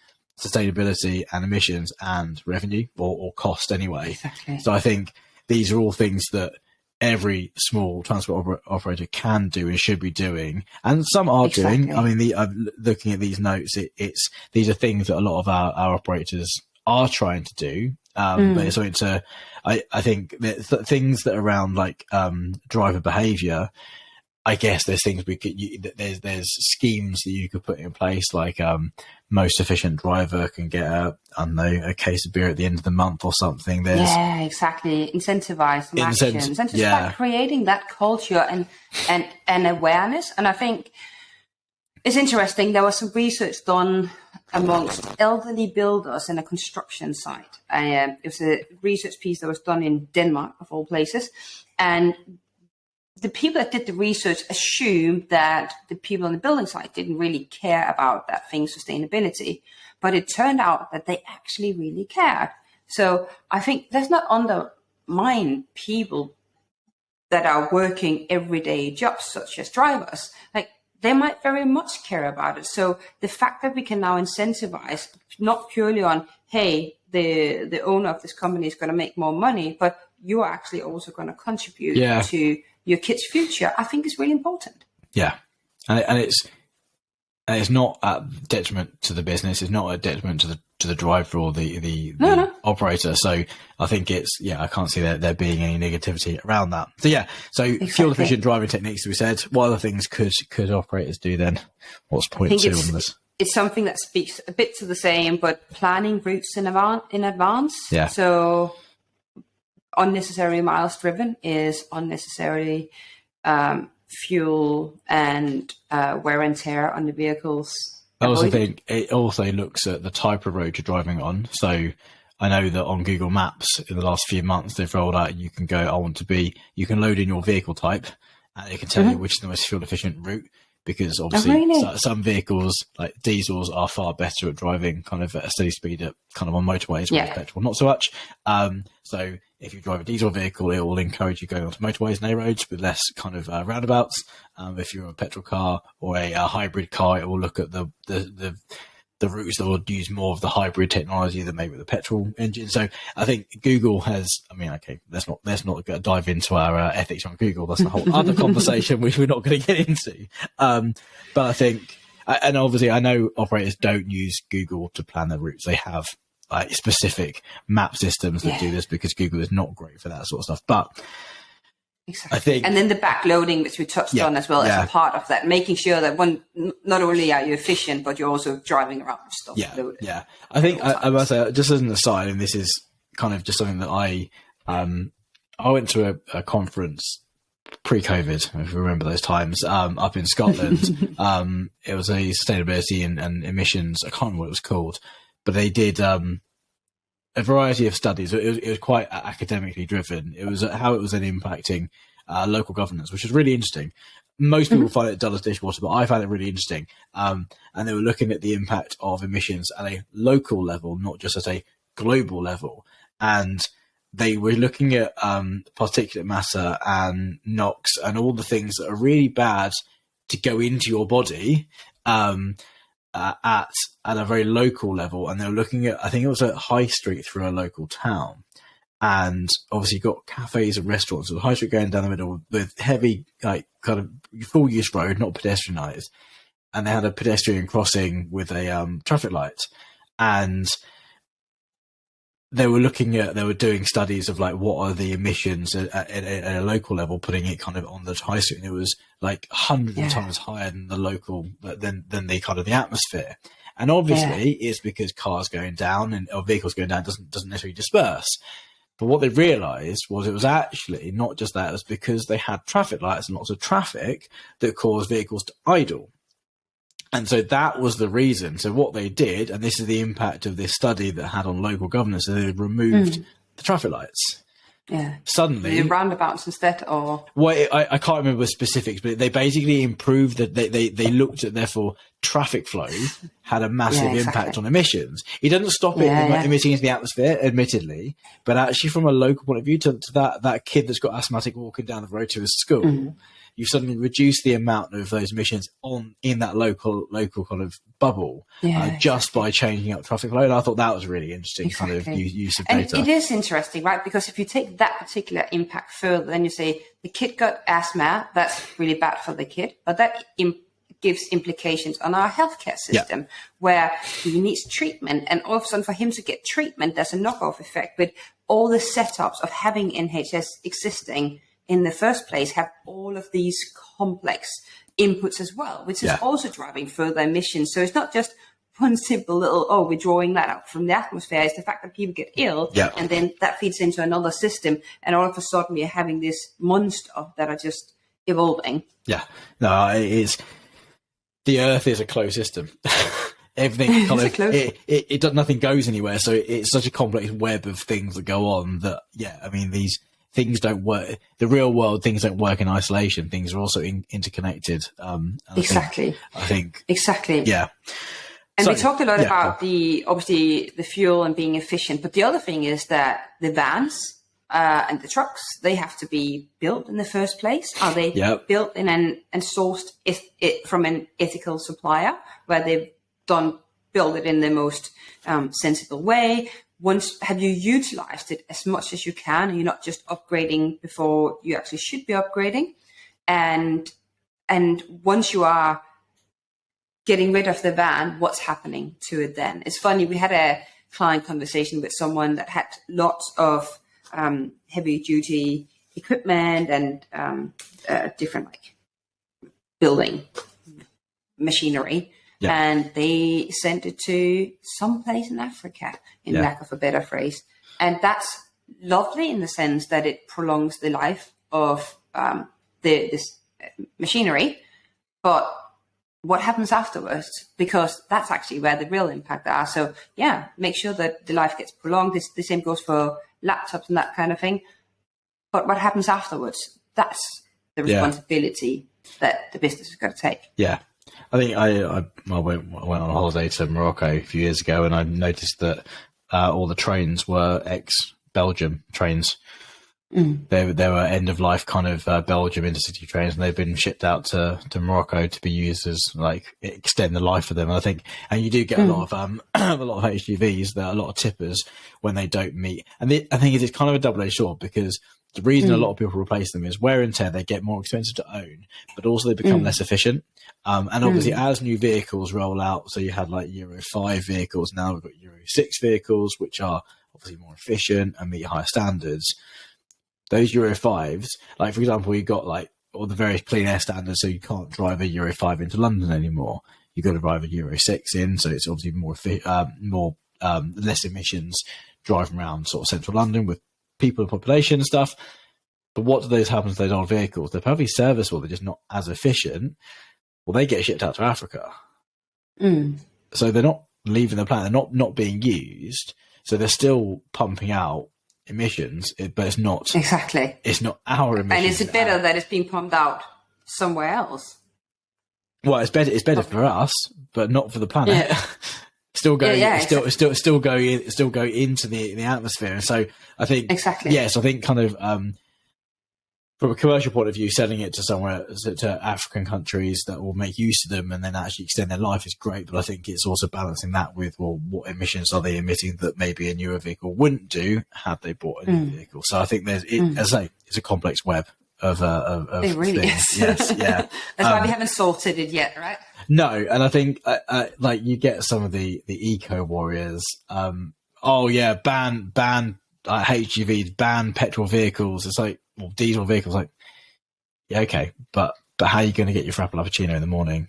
sustainability and emissions and revenue or cost anyway. Exactly. So I think these are all things that every small transport operator can do and should be doing, and some are doing. I mean, looking at these notes, these are things that a lot of our operators are trying to do. But so I think that things that are around like driver behaviour. I guess there's things we could. There's schemes that you could put in place, like most efficient driver can get a case of beer at the end of the month or something. Yeah, exactly. Incentivize some actions and just start creating that culture and awareness. And I think it's interesting. There was some research done amongst elderly builders in a construction site. It was a research piece that was done in Denmark, of all places, and the people that did the research assumed that the people on the building site didn't really care about that thing, sustainability, but it turned out that they actually really cared. So I think let's not undermine people that are working everyday jobs, such as drivers. Like, they might very much care about it. So the fact that we can now incentivize, not purely on, hey, the owner of this company is going to make more money, but you are actually also going to contribute to your kids' future, I think is really important. Yeah. And it's not at detriment to the business. It's not a detriment to the driver or the operator. So I think I can't see there being any negativity around that. So exactly. Fuel efficient driving techniques, we said. What other things could operators do then? What's point 2 on this? It's something that speaks a bit to the same, but planning routes in advance. Yeah. So unnecessary miles driven is unnecessary fuel and wear and tear on the vehicles. I also think it also looks at the type of road you're driving on. So I know that on Google Maps in the last few months, they've rolled out, you can go, you can load in your vehicle type and it can tell you which is the most fuel efficient route. because obviously really? some vehicles like diesels are far better at driving kind of at a steady speed at kind of on motorways, whereas petrol not so much. So if you drive a diesel vehicle, it will encourage you going onto motorways and A roads with less kind of roundabouts. If you're a petrol car or a hybrid car, it will look at the routes that will use more of the hybrid technology than maybe the petrol engine. So I think Google has, I mean, okay, let's not dive into our ethics on Google. That's a whole other conversation which we're not going to get into. But I think, and obviously I know operators don't use Google to plan their routes. They have like specific map systems that do this, because Google is not great for that sort of stuff. But exactly. I think, and then the backloading, which we touched on as well, as a part of that, making sure that not only are you efficient, but you're also driving around with stuff loaded. Yeah. I think I must say, just as an aside, and this is kind of just something that I went to a conference pre-COVID, if you remember those times, up in Scotland. It was a sustainability and emissions. I can't remember what it was called, but they did a variety of studies. It was quite academically driven. It was how it was then impacting local governance, which was really interesting. Most people find it dull as dishwater, but I found it really interesting. And they were looking at the impact of emissions at a local level, not just at a global level. And they were looking at particulate matter and NOx and all the things that are really bad to go into your body at a very local level. And they were looking at, I think it was a high street through a local town. And obviously got cafes and restaurants. So the high street going down the middle with heavy, like kind of full use road, not pedestrianised. And they had a pedestrian crossing with a traffic light. And they were doing studies of like, what are the emissions at a local level, putting it kind of on the high street. And it was like hundreds of times higher than the local, than the kind of the atmosphere. And obviously it's because cars going down or vehicles going down doesn't necessarily disperse. But what they realised was it was actually not just that, it was because they had traffic lights and lots of traffic that caused vehicles to idle. And so that was the reason. So what they did, and this is the impact of this study that had on local governance, they removed the traffic lights. Yeah. Suddenly, the roundabouts instead, or I can't remember specifics, but they basically improved that. They looked at, therefore traffic flow had a massive impact on emissions. It doesn't stop it emitting into the atmosphere, admittedly, but actually from a local point of view, to that kid that's got asthmatic walking down the road to his school, you suddenly reduce the amount of those emissions in that local kind of bubble just by changing up traffic flow. And I thought that was really interesting kind of use of data. And it is interesting, right? Because if you take that particular impact further, then you say the kid got asthma, that's really bad for the kid, but that gives implications on our healthcare system where he needs treatment, and all of a sudden for him to get treatment, there's a knock-off effect. But all the setups of having NHS existing in the first place have all of these complex inputs as well, which is also driving further emissions. So it's not just one simple little, we're drawing that out from the atmosphere. It's the fact that people get ill and then that feeds into another system. And all of a sudden we're having this monster that are just evolving. Yeah, no, it is. The Earth is a closed system. Everything kind of, it does, nothing goes anywhere. So it's such a complex web of things that go on that, I mean, these things don't work. The real world, things don't work in isolation. Things are also interconnected. Exactly. I think. Exactly. Yeah. And we talked a lot about obviously the fuel and being efficient, but the other thing is that the vans and the trucks, they have to be built in the first place. Are they built in and sourced from an ethical supplier where they've build it in the most sensible way? Have you utilized it as much as you can, and you're not just upgrading before you actually should be upgrading? And once you are getting rid of the van, what's happening to it then? It's funny, we had a client conversation with someone that had lots of heavy duty equipment and different like building machinery. And they sent it to someplace in Africa, in lack of a better phrase. And that's lovely in the sense that it prolongs the life of this machinery. But what happens afterwards? Because that's actually where the real impact are. So, make sure that the life gets prolonged. The same goes for laptops and that kind of thing. But what happens afterwards? That's the responsibility that the business is going to take. Yeah. I think I went on a holiday to Morocco a few years ago, and I noticed that all the trains were ex-Belgium trains. They were end-of-life kind of Belgium intercity trains, and they've been shipped out to Morocco to be used as like extend the life of them. And I think, and you do get a lot of a lot of HGVs, there are a lot of tippers when they don't meet. And I think it's kind of a double-edged sword, because the reason a lot of people replace them is wear and tear. They get more expensive to own, but also they become less efficient. And obviously, as new vehicles roll out, so you had like Euro 5 vehicles, now we've got Euro 6 vehicles, which are obviously more efficient and meet higher standards. Those Euro 5s, like for example, you got like all the various clean air standards, so you can't drive a Euro 5 into London anymore. You've got to drive a Euro 6 in, so it's obviously more less emissions driving around sort of central London with people and population and stuff. But what do those happen to those old vehicles? They're perfectly serviceable, they're just not as efficient. Well, they get shipped out to Africa. So they're not leaving the planet, they're not being used. So they're still pumping out emissions, but it's not exactly. It's not our emissions. And is it better that it's being pumped out somewhere else? Well, it's better for us, but not for the planet. Yeah. Still going, still go into the atmosphere. And so I think yes, I think kind of from a commercial point of view, selling it to somewhere to African countries that will make use of them and then actually extend their life is great. But I think it's also balancing that with, well, what emissions are they emitting that maybe a newer vehicle wouldn't do had they bought a new vehicle? So I think as I say, it's a complex web of it really things. is. Yes, yeah. That's why we haven't sorted it yet, right? No, and I think like you get some of the eco warriors. Ban HGVs, ban petrol vehicles. It's like, well, diesel vehicles. Like, yeah, okay, but how are you going to get your frappuccino in the morning?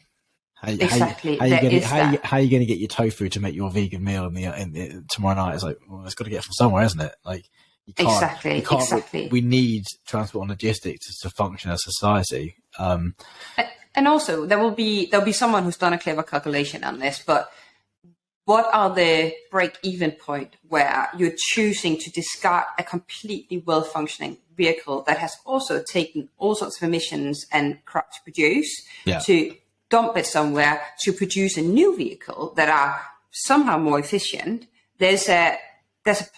How are you going to get your tofu to make your vegan meal in the tomorrow night? It's like, well, it's got to get from somewhere, isn't it? Like, you can't, exactly. We need transport and logistics to function as a society. And also, there'll be someone who's done a clever calculation on this, but what are the break-even point where you're choosing to discard a completely well-functioning vehicle that has also taken all sorts of emissions and crap to produce, to dump it somewhere to produce a new vehicle that are somehow more efficient? There's a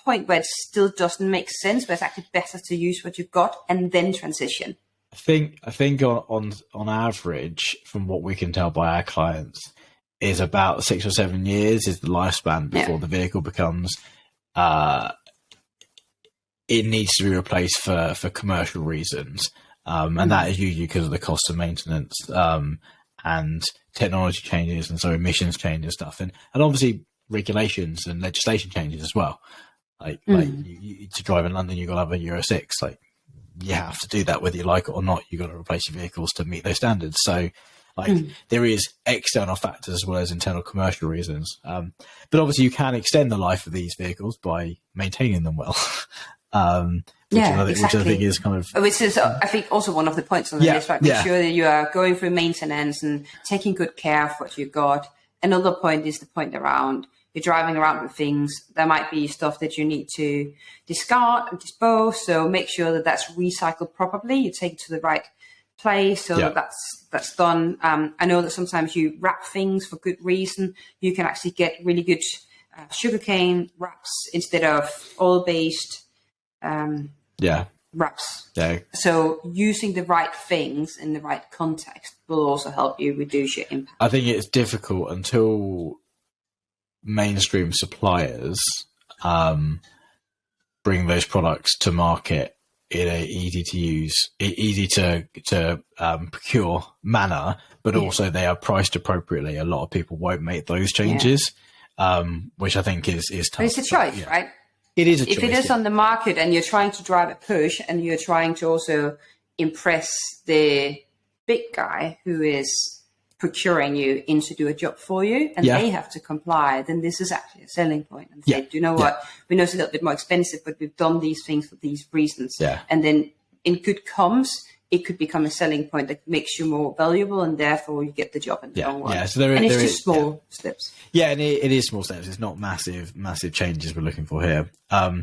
point where it still doesn't make sense, where it's actually better to use what you've got and then transition. I think on average, from what we can tell by our clients, is about 6 or 7 years is the lifespan before the vehicle becomes it needs to be replaced for commercial reasons, and that is usually because of the cost of maintenance and technology changes, and so emissions change and stuff, and obviously regulations and legislation changes as well. Like you, to drive in London, you've got to have a Euro 6. Like, you have to do that whether you like it or not. You've got to replace your vehicles to meet those standards. So there is external factors as well as internal commercial reasons. But obviously you can extend the life of these vehicles by maintaining them well. Which I think is kind of... Which is, I think, also one of the points on the list, right? Make sure that you are going through maintenance and taking good care of what you got. Another point is the point around you're driving around with things. There might be stuff that you need to discard and dispose. So make sure that that's recycled properly. You take it to the right place so that's done. I know that sometimes you wrap things for good reason. You can actually get really good sugarcane wraps instead of oil-based wraps. Yeah. So using the right things in the right context will also help you reduce your impact. I think it's difficult until mainstream suppliers bring those products to market in a easy to use, easy to procure manner, but also they are priced appropriately. A lot of people won't make those changes, which I think is tough. But it's a choice, right? It is a choice. If it is on the market and you're trying to drive a push and you're trying to also impress the big guy who is procuring you in to do a job for you and they have to comply, then this is actually a selling point. And say, do you know what? We know it's a little bit more expensive, but we've done these things for these reasons. Yeah. And then in good comms, it could become a selling point that makes you more valuable and therefore you get the job in the long run. Yeah, so it's just small steps. Yeah, and it is small steps. It's not massive changes we're looking for here. I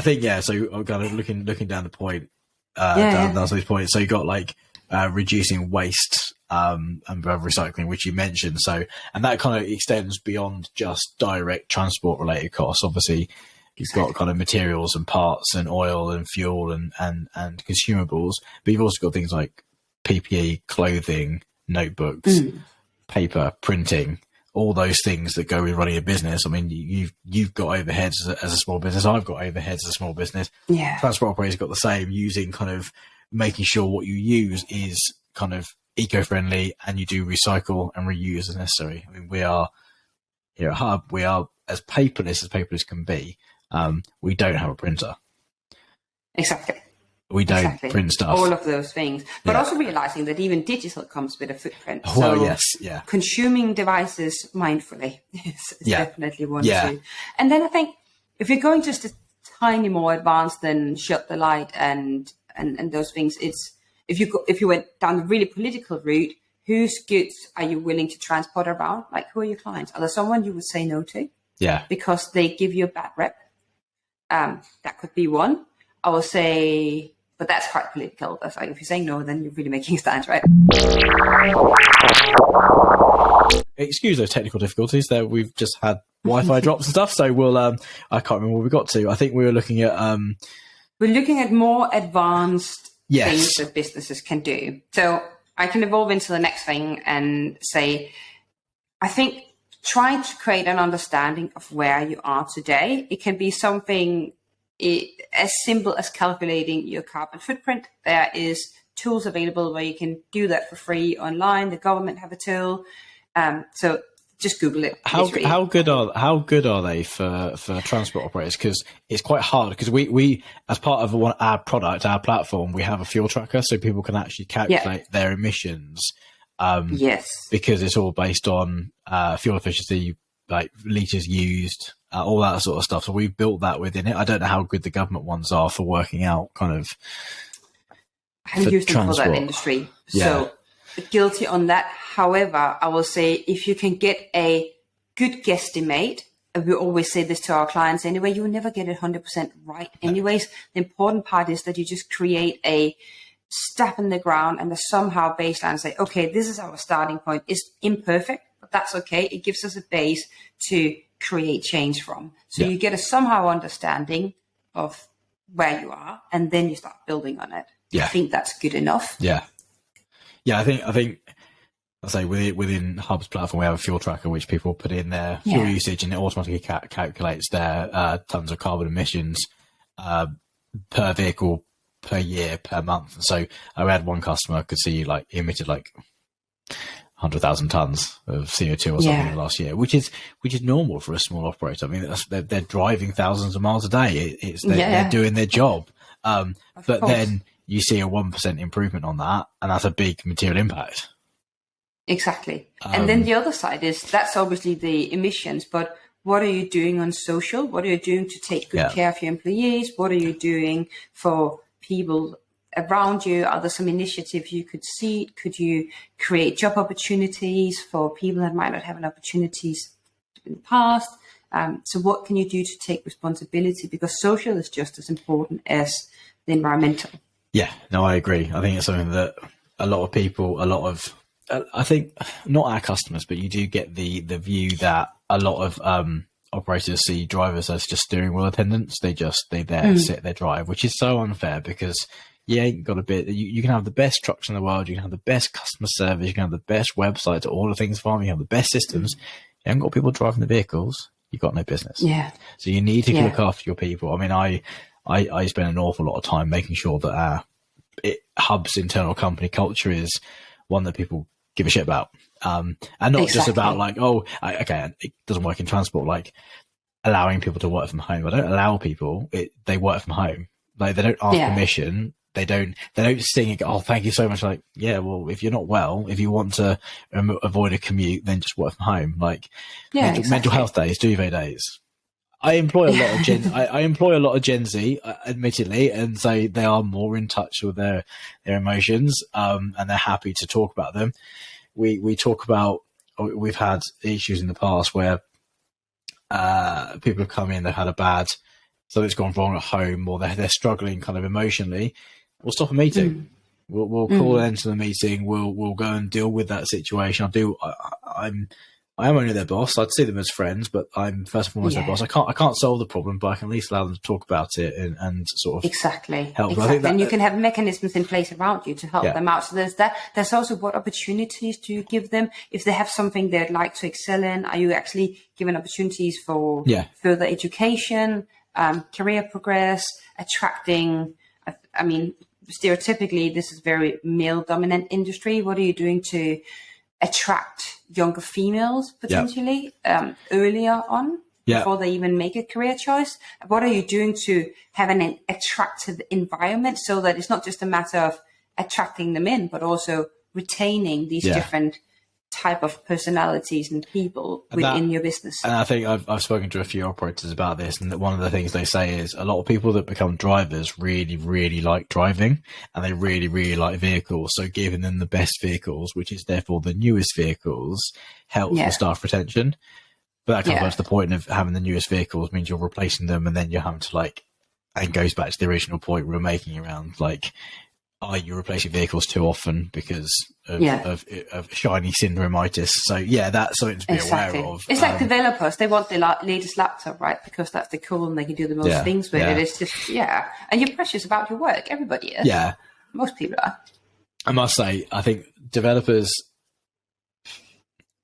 think, so I'm kind of looking down the point, down these points. So you got like reducing waste and recycling, which you mentioned. So, and that kind of extends beyond just direct transport related costs. Obviously, you've got kind of materials and parts and oil and fuel and consumables, but you've also got things like PPE, clothing, notebooks, paper, printing, all those things that go with running a business. I mean, you've got overheads as a small business. I've got overheads as a small business. Yeah. Transport operators got the same, using kind of making sure what you use is kind of eco-friendly and you do recycle and reuse as necessary. I mean, we are here at Hub, we are as paperless can be. We don't have a printer. Exactly. We don't print stuff. All of those things. But also realizing that even digital comes with a footprint. Well, so yes, yeah. Consuming devices mindfully is definitely one to do. And then I think if you're going just a tiny more advanced than shut the light and those things, it's if you went down the really political route, whose goods are you willing to transport around? Like, who are your clients? Are there someone you would say no to? Yeah. Because they give you a bad rep. That could be one. I will say, but that's quite political. That's like, if you're saying no, then you're really making a stand, right? Excuse those technical difficulties there. We've just had Wi-Fi drops and stuff. So we'll, I can't remember what we got to. I think we were looking at, we're looking at more advanced things that businesses can do. So I can evolve into the next thing and say, I think trying to create an understanding of where you are today. It can be something as simple as calculating your carbon footprint. There is tools available where you can do that for free online. The government have a tool. So just Google it. How good are they for transport operators? Because it's quite hard, because we as part of our product, our platform, we have a fuel tracker so people can actually calculate their emissions. Because it's all based on fuel efficiency, like liters used, all that sort of stuff. So we've built that within it. I don't know how good the government ones are for working out kind of. I haven't used them for that industry, so guilty on that. However, I will say if you can get a good guesstimate, and we always say this to our clients anyway, you will never get it 100% right. Anyways, the important part is that you just create a step in the ground and somehow baseline and say, okay, this is our starting point. It's imperfect, but that's okay. It gives us a base to create change from. So you get a somehow understanding of where you are, and then you start building on it. I think that's good enough. I think I say within Hub's platform, we have a fuel tracker which people put in their fuel usage, and it automatically calculates their tons of carbon emissions per vehicle, per year, per month. And so I had one customer could see like emitted like 100,000 tons of CO2 or something last year, which is normal for a small operator. I mean, they're driving thousands of miles a day. They're doing their job. But then you see a 1% improvement on that, and that's a big material impact. Exactly. And then the other side is that's obviously the emissions, but what are you doing on social? What are you doing to take good care of your employees? What are you doing for people around you? Are there some initiatives you could see? Could you create job opportunities for people that might not have an opportunities in the past? So what can you do to take responsibility? Because social is just as important as the environmental. Yeah, no, I agree. I think it's something that a lot of people, I think not our customers, but you do get the view that a lot of operators see drivers as just steering wheel attendants. They there, sit there, drive, which is so unfair, because you ain't got a bit. You can have the best trucks in the world, you can have the best customer service, you can have the best website to order things from, you have the best systems. You haven't got people driving the vehicles, you've got no business. So you need to look after your people. I mean, I spend an awful lot of time making sure that Hub's internal company culture is one that people give a shit about, and not just about like, it doesn't work in transport, like allowing people to work from home. I don't allow people; they work from home. Like, they don't ask permission. They don't sing and go, "Oh, thank you so much." Like, yeah, well, if you're not well, if you want to avoid a commute, then just work from home. Like, mental health days, duvet days. I employ a lot of Gen Z, admittedly, and so they are more in touch with their emotions, and they're happy to talk about them. We talk about, we've had issues in the past where people have come in, they've had something's gone wrong at home, or they're struggling kind of emotionally. We'll stop a meeting. We'll call an end to the meeting. We'll go and deal with that situation. I am only their boss. I'd see them as friends, but I'm first and foremost their boss. I can't solve the problem, but I can at least allow them to talk about it and sort of help. Exactly. I think and you can have mechanisms in place around you to help them out. So there's that. There's also what opportunities do you give them if they have something they'd like to excel in? Are you actually giving opportunities for further education, career progress, attracting? I mean, stereotypically, this is very male-dominant industry. What are you doing to attract younger females potentially earlier on before they even make a career choice? What are you doing to have an attractive environment so that it's not just a matter of attracting them in, but also retaining these different type of personalities and people within your business? And I think I've spoken to a few operators about this, and one of the things they say is a lot of people that become drivers really, really like driving, and they really, really like vehicles. So giving them the best vehicles, which is therefore the newest vehicles, helps with staff retention. But that comes back to the point of having the newest vehicles means you're replacing them, and then you're having to and goes back to the original point we were making around are you replacing vehicles too often because of shiny syndromitis? So that's something to be aware of. It's like developers; they want the latest laptop, right? Because that's the cool and they can do the most things with it. It's just and you're precious about your work. Everybody is. Yeah, most people are. I must say, I think developers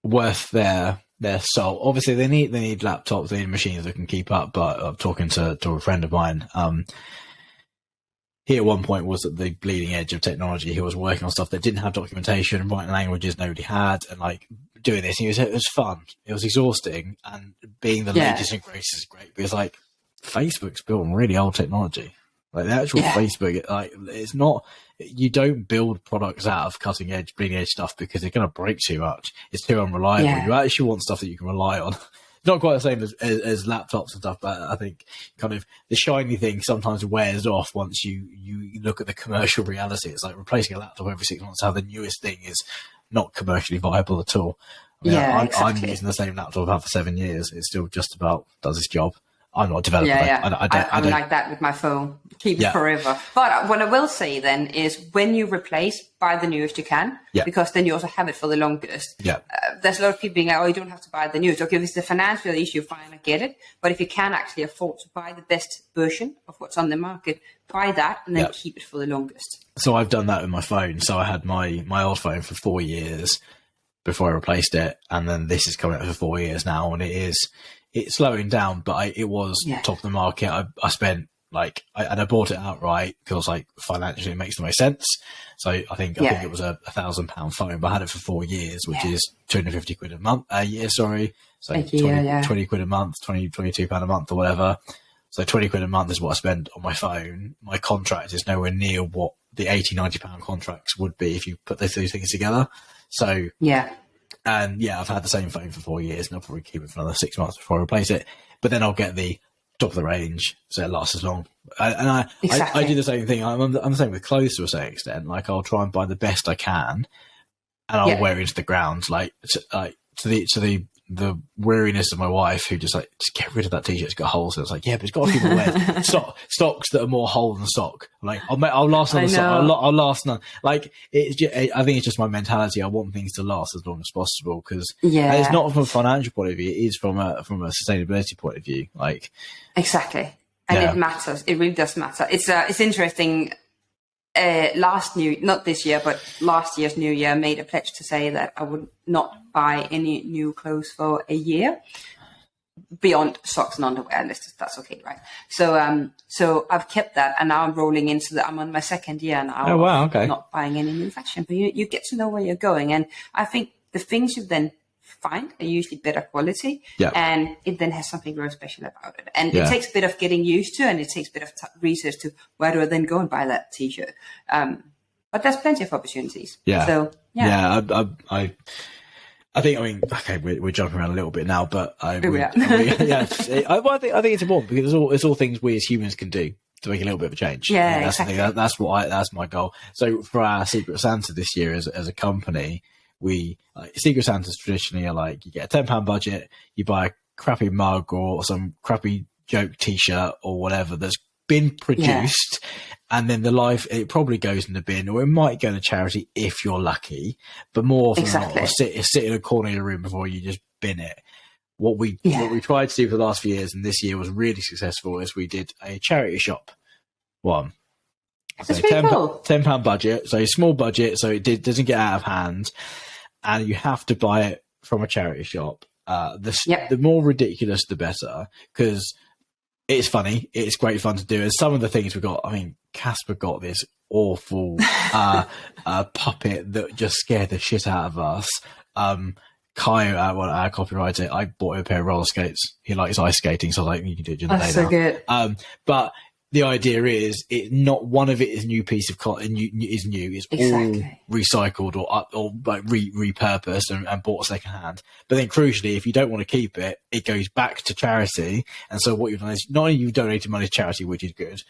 worth their salt. Obviously, they need laptops, they need machines that can keep up. But I'm talking to a friend of mine. He at one point was at the bleeding edge of technology. He was working on stuff that didn't have documentation, writing languages nobody had, and doing this. It was fun. It was exhausting, and being the latest and greatest is great because Facebook's built on really old technology. The actual Facebook, it's not. You don't build products out of cutting edge, bleeding edge stuff because they're going to break too much. It's too unreliable. Yeah. You actually want stuff that you can rely on. Not quite the same as laptops and stuff, but I think kind of the shiny thing sometimes wears off once you look at the commercial reality. It's like replacing a laptop every 6 months. How the newest thing is not commercially viable at all. I mean, I'm using the same laptop I've had for 7 years. It still just about does its job. I'm not a developer. I'm like that with my phone. Keep it forever. But what I will say then is when you replace, buy the newest you can, because then you also have it for the longest. There's a lot of people being like, oh, you don't have to buy the newest. Okay, if it's a financial issue, fine, I get it. But if you can actually afford to buy the best version of what's on the market, buy that and then keep it for the longest. So I've done that with my phone. So I had my old phone for 4 years before I replaced it. And then this is coming up for 4 years now. And it's slowing down, but it was top of the market. I spent I bought it outright because financially it makes the most sense. So I think it was a £1,000 phone, but I had it for 4 years, which is 250 quid a year. Sorry, so 20 quid a month, 22 pound a month or whatever. So 20 quid a month is what I spend on my phone. My contract is nowhere near what the 80, 90 pound contracts would be if you put those two things together. So and I've had the same phone for 4 years, and I'll probably keep it for another 6 months before I replace it. But then I'll get the top of the range, so it lasts as long. I do the same thing. I'm the same with clothes to a certain extent. I'll try and buy the best I can, and I'll wear it into the ground. To the weariness of my wife, who just get rid of that t-shirt. It's got holes. And it's but it's got a few more wears. Stocks that are more hole than sock. I'll last another sock. I'll last none. I think it's just my mentality. I want things to last as long as possible because it's not from a financial point of view. It is from a sustainability point of view. Exactly, and it matters. It really does matter. It's interesting. Not this year, but last year's New Year, made a pledge to say that I would not buy any new clothes for a year beyond socks and underwear. That's okay, right? So I've kept that, and now I'm rolling into I'm on my second year now. Oh wow, okay. Not buying any new fashion, but you get to know where you're going, and I think the things you then find are usually better quality, and it then has something very special about it. And it takes a bit of getting used to, and it takes a bit of research to where do I then go and buy that t-shirt. But there's plenty of opportunities. I think okay, we're jumping around a little bit now, but I think it's important because it's all things we as humans can do to make a little bit of a change. That's exactly. That's my goal. So for our Secret Santa this year as a company, we Secret Santas traditionally are you get a £10 budget, you buy a crappy mug or some crappy joke t-shirt or whatever that's been produced, and then it probably goes in the bin, or it might go to charity if you're lucky. But more often than not, sit in a corner of the room before you just bin it. What we tried to do for the last few years, and this year was really successful, is we did a charity shop one. So That's really cool. £10 budget, so small budget, so it doesn't get out of hand, and you have to buy it from a charity shop. The more ridiculous, the better, because it's funny. It's great fun to do. And some of the things we got, I mean, Casper got this awful puppet that just scared the shit out of us. Kai, our copywriter, I bought him a pair of roller skates. He likes ice skating, so I was like, you can do it during the day. That's so good. But the idea is, not one of it is a new piece of content. Is new. It's all recycled or like repurposed and bought secondhand. But then, crucially, if you don't want to keep it, it goes back to charity. And so, what you've done is not only you've donated money to charity, which is good.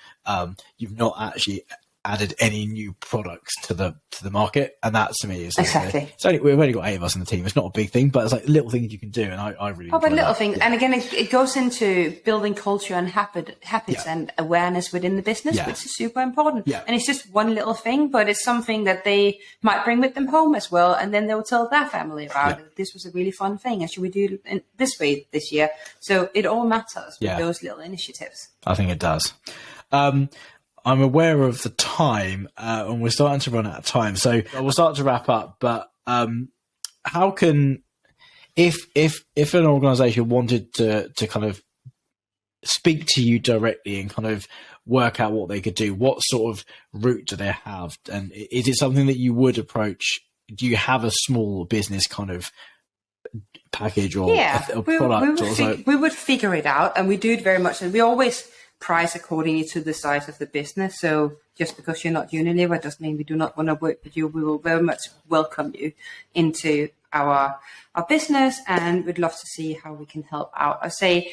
You've not actually added any new products to the market, and that to me is we've only got 8 of us in the team. It's not a big thing, but it's like little things you can do, and I really but little things. And again, it goes into building culture and habits and awareness within the business, which is super important. And it's just one little thing, but it's something that they might bring with them home as well, and then they'll tell their family about it. This was a really fun thing, and should we do it this way this year? So it all matters with those little initiatives. I think it does. I'm aware of the time, and we're starting to run out of time, so we'll start to wrap up. But how can, if an organisation wanted to kind of speak to you directly and kind of work out what they could do, what sort of route do they have, and is it something that you would approach? Do you have a small business kind of package or a product? We would figure it out, and we do it very much, and we always price accordingly to the size of the business. So just because you're not Unilever doesn't mean we do not want to work with you. We will very much welcome you into our business, and we'd love to see how we can help out. I say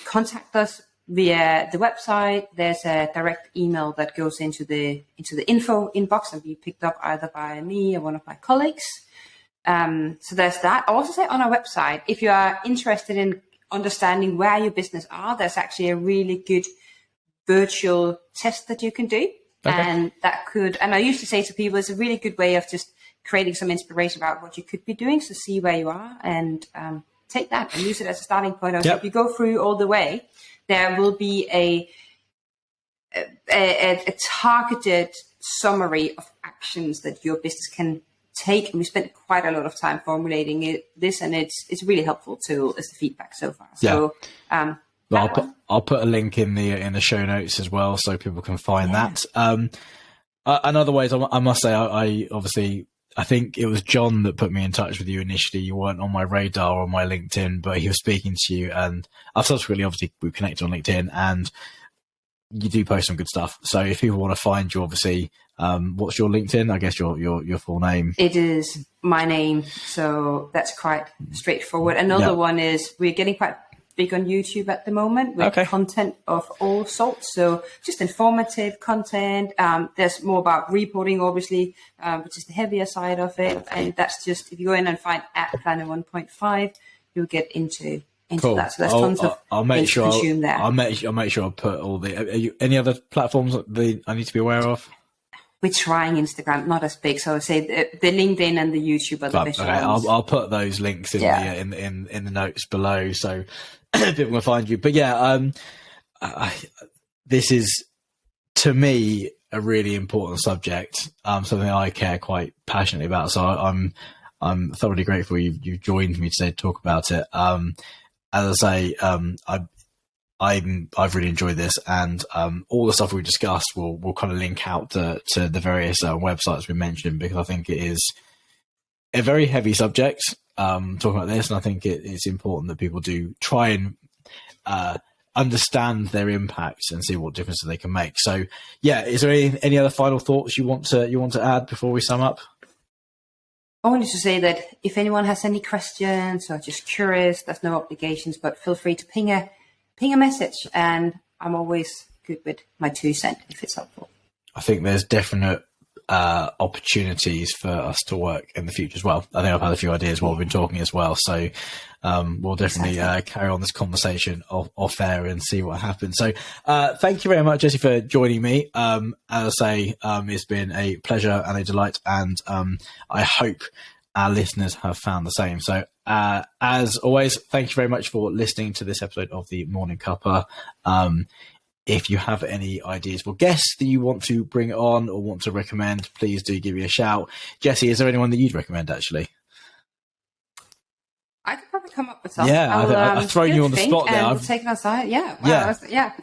contact us via the website. There's a direct email that goes into the info inbox and be picked up either by me or one of my colleagues. So there's that. I also say on our website, if you are interested in understanding where your business are, there's actually a really good virtual test that you can do. And that could, and I used to say to people, it's a really good way of just creating some inspiration about what you could be doing. So see where you are and take that and use it as a starting point. Also, if you go through all the way, there will be a targeted summary of actions that your business can take. And we spent quite a lot of time formulating this, and it's really helpful tool as the feedback so far. So I'll put a link in the show notes as well, so people can find that. And otherwise, I must say, I think it was John that put me in touch with you initially. You weren't on my radar or on my LinkedIn, but he was speaking to you, and I've subsequently, obviously, we've connected on LinkedIn, and you do post some good stuff. So if people want to find you, obviously, what's your LinkedIn? I guess your full name. It is my name, so that's quite straightforward. Another one is we're getting quite big on YouTube at the moment with content of all sorts. So just informative content. There's more about reporting, obviously, which is the heavier side of it. And that's just, if you go in and find @Planner 1.5, you'll get into that. So there's tons of things to consume there. I'll make sure I put all the, any other platforms that I need to be aware of? We're trying Instagram, not as big. So I would say the LinkedIn and the YouTube are the visual ones. I'll put those links in the notes below, so people can find you. But this is, to me, a really important subject. Something I care quite passionately about. So I'm thoroughly grateful you've joined me today to talk about it. As I say, I've really enjoyed this, and all the stuff we discussed will kind of link out to the various websites we mentioned, because I think it is a very heavy subject talking about this, and I think it's important that people do try and understand their impacts and see what differences they can make. So, is there any other final thoughts you want to add before we sum up? Only to say that if anyone has any questions or just curious, there's no obligations, but feel free to ping a message, and I'm always good with my 2 cents if it's helpful. I think there's definite opportunities for us to work in the future as well. I think I've had a few ideas while we've been talking as well. So we'll definitely carry on this conversation off air and see what happens. So thank you very much, Jessie, for joining me. As I say, it's been a pleasure and a delight, and I hope our listeners have found the same. So as always, thank you very much for listening to this episode of the Morning Cuppa. If you have any ideas for guests that you want to bring on or want to recommend, please do give me a shout. Jessie, is there anyone that you'd recommend, actually? I could probably come up with something. Yeah, I've thrown you on the spot there. We'll take it outside. Yeah. Wow, yeah.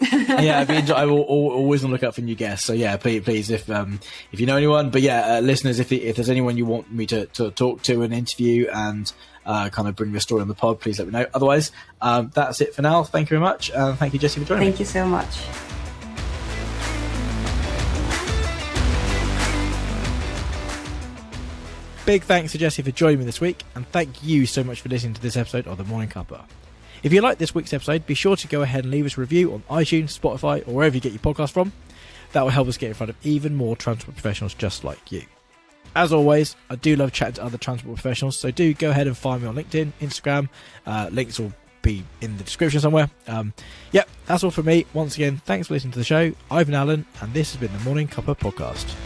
Yeah. I will always on the look out for new guests. So yeah, please, if you know anyone, but yeah, listeners, if there's anyone you want me to talk to and interview and kind of bring the story on the pod, please let me know. Otherwise, that's it for now. Thank you very much. And thank you, Jessie, for joining me. Thank you so much. Big thanks to Jessie for joining me this week, and thank you so much for listening to this episode of the Morning Cuppa. If you liked this week's episode, be sure to go ahead and leave us a review on iTunes, Spotify, or wherever you get your podcast from. That will help us get in front of even more transport professionals just like you. As always, I do love chatting to other transport professionals, so do go ahead and find me on LinkedIn, Instagram. Links will be in the description somewhere. That's all from me. Once again, thanks for listening to the show. I've been Alan, and this has been the Morning Cuppa podcast.